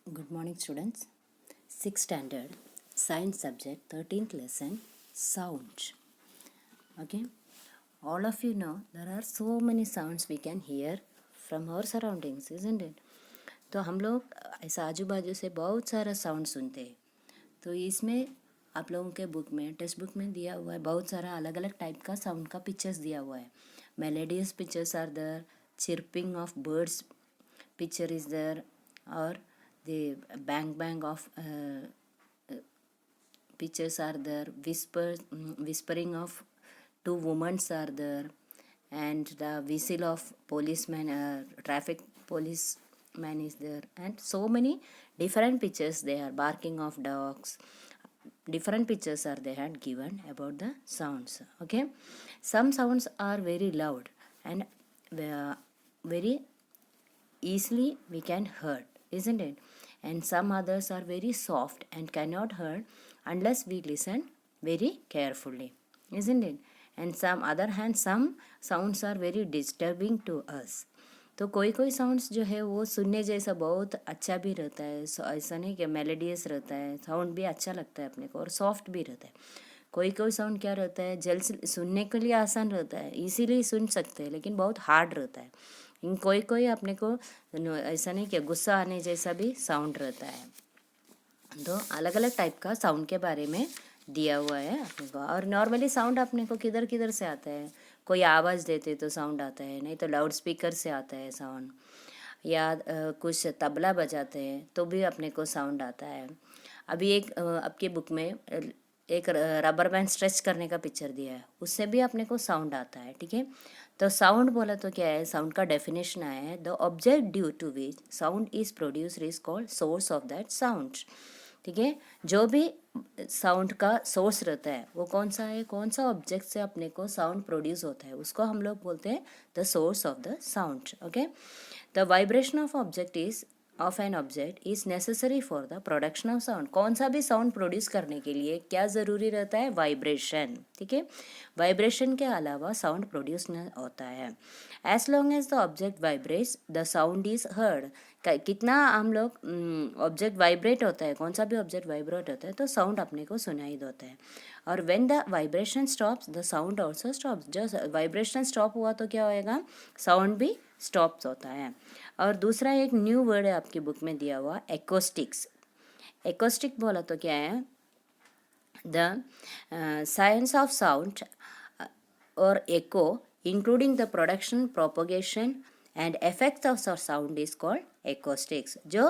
Good morning, students. 6th standard science subject 13th lesson sound. Okay, all of you know there are so many sounds we can hear from our surroundings, isn't it? तो हम लोग ऐसा आजू बाजू से बहुत सारा sound सुनते हैं. तो इसमें आप लोगों के बुक में टेक्स्ट बुक में दिया हुआ है बहुत सारा अलग अलग टाइप का साउंड का पिक्चर्स दिया हुआ है. Melodious pictures are there, chirping of birds picture is there, or the bang of pictures are there, whispering of two women are there, and the whistle of policeman, traffic policeman is there, and so many different pictures they are, barking of dogs, different pictures are they had given about the sounds. Okay, some sounds are very loud and very easily we can heard, isn't it? And some others are very soft and cannot heard unless we listen very carefully, isn't it? And some other hand some sounds are very disturbing to us. तो कोई कोई sounds जो है वो सुनने जैसा बहुत अच्छा भी रहता है, ऐसा नहीं कि मेलोडियस रहता है, साउंड भी अच्छा लगता है अपने को और सॉफ्ट भी रहता है. कोई कोई साउंड क्या रहता है, जल्द सुनने के लिए आसान रहता है, इसीलिए सुन सकते हैं, लेकिन बहुत हार्ड रहता है. कोई कोई अपने को ऐसा नहीं कि गुस्सा आने जैसा भी साउंड रहता है. तो अलग अलग टाइप का साउंड के बारे में दिया हुआ है अपने को. और नॉर्मली साउंड अपने को किधर किधर से आता है, कोई आवाज़ देते तो साउंड आता है, नहीं तो लाउड स्पीकर से आता है साउंड, या कुछ तबला बजाते हैं तो भी अपने को साउंड आता है. अभी एक आपके बुक में एक रबर बैंड स्ट्रेच करने का पिक्चर दिया है, उससे भी अपने को साउंड आता है. ठीक है, तो साउंड बोला तो क्या है, साउंड का डेफिनेशन आया है, the object due to which sound is produced is called source of that sound. ठीक है, जो भी साउंड का सोर्स रहता है वो कौन सा है, कौन सा ऑब्जेक्ट से अपने को साउंड प्रोड्यूस होता है, उसको हम लोग बोलते हैं the source of the sound. Okay, the vibration of an object is necessary for the production of sound. कौन सा भी साउंड प्रोड्यूस करने के लिए क्या ज़रूरी रहता है, वाइब्रेशन. ठीक है, वाइब्रेशन के अलावा साउंड प्रोड्यूस न होता है. As long as the object vibrates the sound is heard. कितना हम लोग ऑब्जेक्ट वाइब्रेट होता है, कौन सा भी ऑब्जेक्ट वाइब्रेट होता है तो साउंड अपने को सुनाई देता है. और when the vibration stops the sound also stops. जो वाइब्रेशन स्टॉप हुआ तो क्या होएगा, साउंड भी स्टॉप्स होता है. और दूसरा एक न्यू वर्ड है आपकी बुक में दिया हुआ, एक्कोस्टिक्स. एक्कोस्टिक बोला तो क्या है, द साइंस ऑफ साउंड और echo including the production, propagation and effects of sound is called acoustics. जो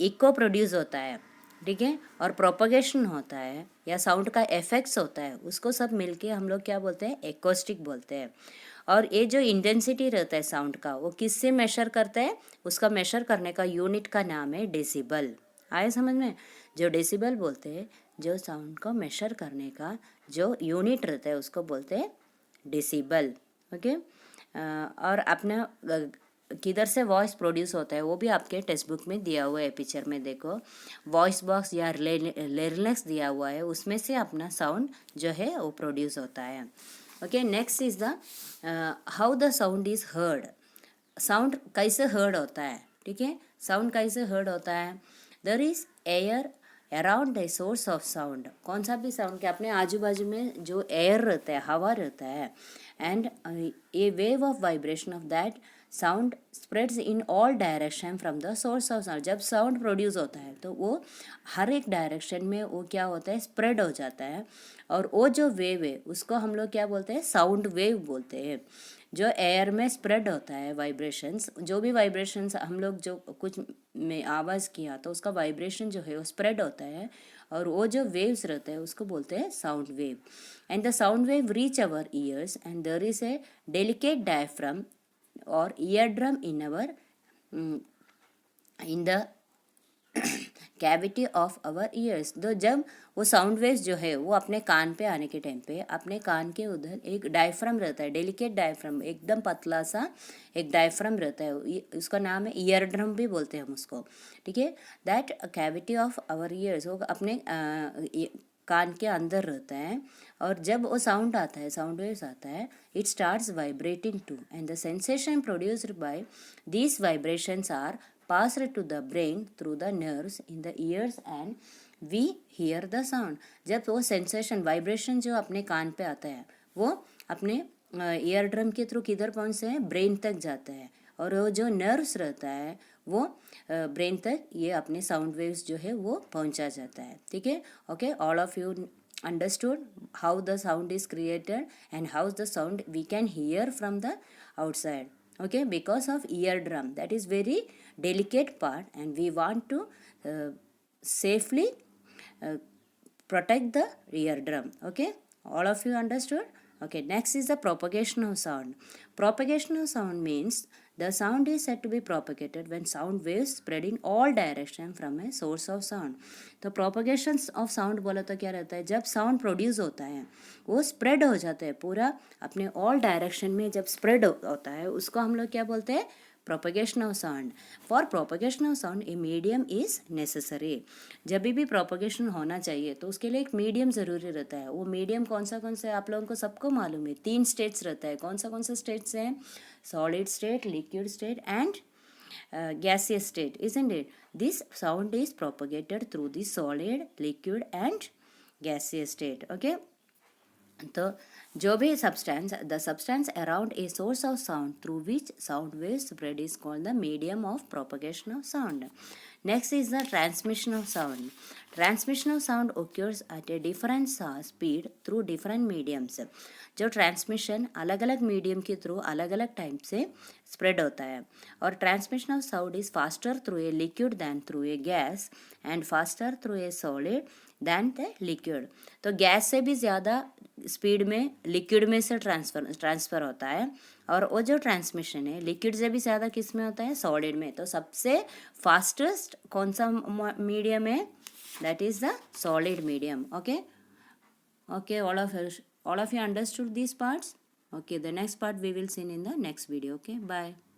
echo प्रोड्यूस होता है, ठीक है, और प्रोपगेशन होता है या साउंड का इफेक्ट्स होता है, उसको सब मिलके हम लोग क्या बोलते हैं, एक्कोस्टिक बोलते हैं. और ये जो इंटेंसिटी रहता है साउंड का वो किससे मेजर करता है, उसका मेजर करने का यूनिट का नाम है डेसिबल. आए समझ में, जो डेसिबल बोलते हैं, जो साउंड को मेजर करने का जो यूनिट रहता है उसको बोलते हैं डेसिबल. ओके, और अपना किधर से वॉइस प्रोड्यूस होता है वो भी आपके टेक्स्ट बुक में दिया हुआ है. पिक्चर में देखो, वॉइस बॉक्स या लेरिंक्स दिया हुआ है, उसमें से अपना साउंड जो है वो प्रोड्यूस होता है. Okay, next is the how the sound is heard. Sound कैसे हर्ड होता है, ठीक है, साउंड कैसे हर्ड होता है. There is air around the source of sound. कौन सा भी साउंड के अपने आजू बाजू में जो एयर रहता है, हवा रहता है, and A wave of vibration of that sound spreads in all direction from the source of sound. जब साउंड प्रोड्यूस होता है तो वो हर एक डायरेक्शन में वो क्या होता है, स्प्रेड हो जाता है. और वो जो वेव है उसको हम लोग क्या बोलते हैं, साउंड वेव बोलते हैं. जो एयर में स्प्रेड होता है वाइब्रेशंस, जो भी वाइब्रेशंस हम लोग जो कुछ में आवाज़ किया तो उसका वाइब्रेशन जो है वो स्प्रेड होता है, और वो जो वेव्स रहता है उसको बोलते हैं sound wave. And the sound wave reach our ears and there is a delicate diaphragm और ear drum in our in the cavity of our ears. तो जब वो साउंड वेव्स जो है वो अपने कान पे आने के टाइम पे अपने कान के उधर एक डायफ्राम रहता है, डेलिकेट डायफ्राम, एकदम पतला सा एक डायफ्राम रहता है, उसका नाम है ईयर ड्रम भी बोलते हैं हम उसको. ठीक है, that cavity of our years वो अपने कान के अंदर रहता है. और जब वो साउंड आता है, साउंड वेव्स आता है, it starts vibrating too, and the sensation produced by these vibrations are passed to the brain through the nerves in the ears and we hear the sound. जब वो सेंसेशन वाइब्रेशन जो अपने कान पे आता है वो अपने ईयर ड्रम के थ्रू किधर पहुँचते हैं, ब्रेन तक जाता है, और वो जो नर्व्स रहता है वो ब्रेन तक ये अपने साउंड वेव्स जो है वो पहुंचा जाता है. ठीक है. Okay, all of you understood how the sound is created and how the sound we can hear from the outside. Okay, because of eardrum, that is very delicate part and we want to safely protect the eardrum. Okay, all of you understood. Okay, next is the propagation of sound. Propagation of sound means the sound is said to be propagated when sound waves spread in all direction from a source of sound. तो propagation of sound बोला तो क्या रहता है, जब sound produce होता है वो spread हो जाता है पूरा अपने all direction में, जब spread होता है उसको हम लोग क्या बोलते हैं, propagation of sound. For propagation of sound a medium is necessary. जब भी propagation होना चाहिए तो उसके लिए एक मीडियम ज़रूरी रहता है. वो मीडियम कौन सा है आप लोगों को सबको मालूम है, 3 स्टेट्स रहता है. कौन सा स्टेट्स हैं, solid state, liquid state and gaseous state, isn't it? This sound is propagated through the solid, liquid and gaseous state. Okay, तो जो भी substance, the substance around a source of sound through which sound waves spread is called the medium of propagation of sound. Next is the transmission of sound. Transmission of sound occurs at a different speed through different mediums. जो transmission अलग अलग medium के through अलग अलग time से spread होता है. और transmission of sound is faster through a liquid than through a gas and faster through a solid than the liquid. तो गैस से भी ज़्यादा स्पीड में लिक्विड में से ट्रांसफ़र होता है, और वो जो ट्रांसमिशन है लिक्विड से भी ज़्यादा किस में होता है, सॉलिड में. तो सबसे फास्टेस्ट कौन सा मीडियम है, that is the solid medium. Okay okay, all of you understood these parts. Okay, the next part we will see in the next video. Okay, bye.